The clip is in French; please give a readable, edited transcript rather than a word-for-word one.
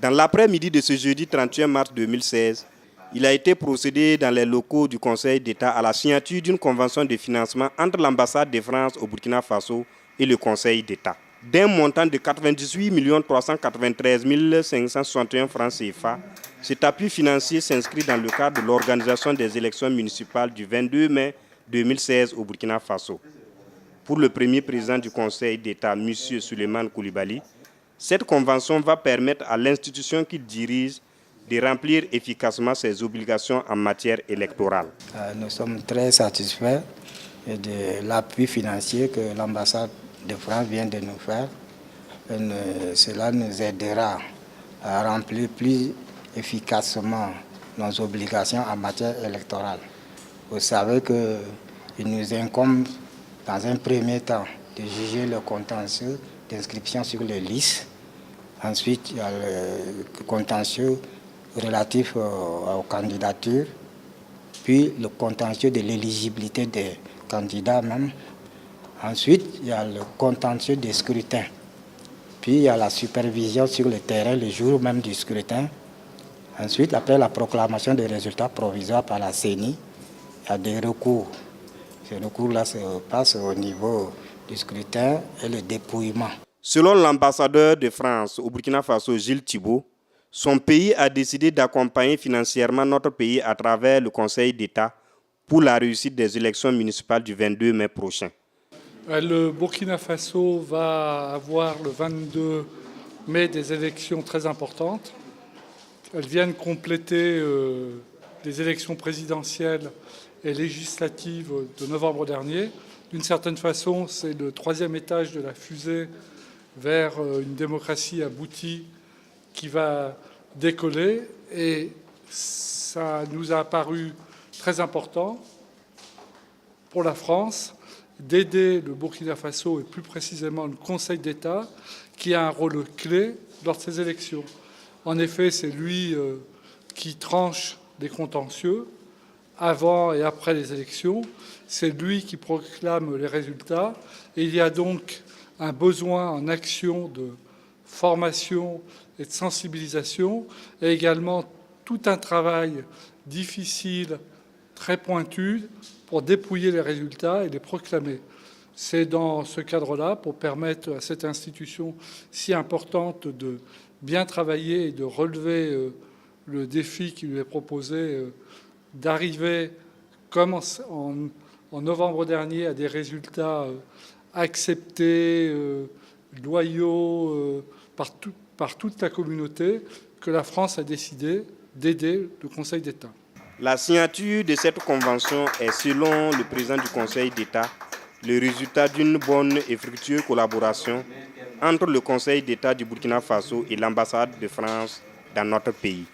Dans l'après-midi de ce jeudi 31 mars 2016, il a été procédé dans les locaux du Conseil d'État à la signature d'une convention de financement entre l'ambassade de France au Burkina Faso et le Conseil d'État. D'un montant de 98 393 561 francs CFA, cet appui financier s'inscrit dans le cadre de l'organisation des élections municipales du 22 mai 2016 au Burkina Faso. Pour le premier président du Conseil d'État, M. Souleymane Coulibaly, cette convention va permettre à l'institution qu'il dirige de remplir efficacement ses obligations en matière électorale. Nous sommes très satisfaits de l'appui financier que l'ambassade de France vient de nous faire. Cela nous aidera à remplir plus efficacement nos obligations en matière électorale. Vous savez qu'il nous incombe dans un premier temps de juger le contentieux d'inscription sur les listes. Ensuite, il y a le contentieux relatif aux candidatures, puis le contentieux de l'éligibilité des candidats même. Ensuite, il y a le contentieux des scrutins. Puis, il y a la supervision sur le terrain le jour même du scrutin. Ensuite, après la proclamation des résultats provisoires par la CENI, il y a des recours. Ces recours-là se passent au niveau du scrutin et le dépouillement. Selon l'ambassadeur de France au Burkina Faso, Gilles Thibault, son pays a décidé d'accompagner financièrement notre pays à travers le Conseil d'État pour la réussite des élections municipales du 22 mai prochain. Le Burkina Faso va avoir le 22 mai des élections très importantes. Elles viennent compléter les élections présidentielles et législatives de novembre dernier. D'une certaine façon, c'est le troisième étage de la fusée vers une démocratie aboutie qui va décoller. Et ça nous a paru très important pour la France d'aider le Burkina Faso et plus précisément le Conseil d'État qui a un rôle clé lors de ces élections. En effet, c'est lui qui tranche des contentieux avant et après les élections. C'est lui qui proclame les résultats. Et il y a donc un besoin en action de formation et de sensibilisation, et également tout un travail difficile, très pointu, pour dépouiller les résultats et les proclamer. C'est dans ce cadre-là, pour permettre à cette institution si importante de bien travailler et de relever le défi qui lui est proposé, d'arriver, comme en novembre dernier, à des résultats acceptés, loyaux par toute la communauté, que la France a décidé d'aider le Conseil d'État. La signature de cette convention est, selon le président du Conseil d'État, le résultat d'une bonne et fructueuse collaboration entre le Conseil d'État du Burkina Faso et l'ambassade de France dans notre pays.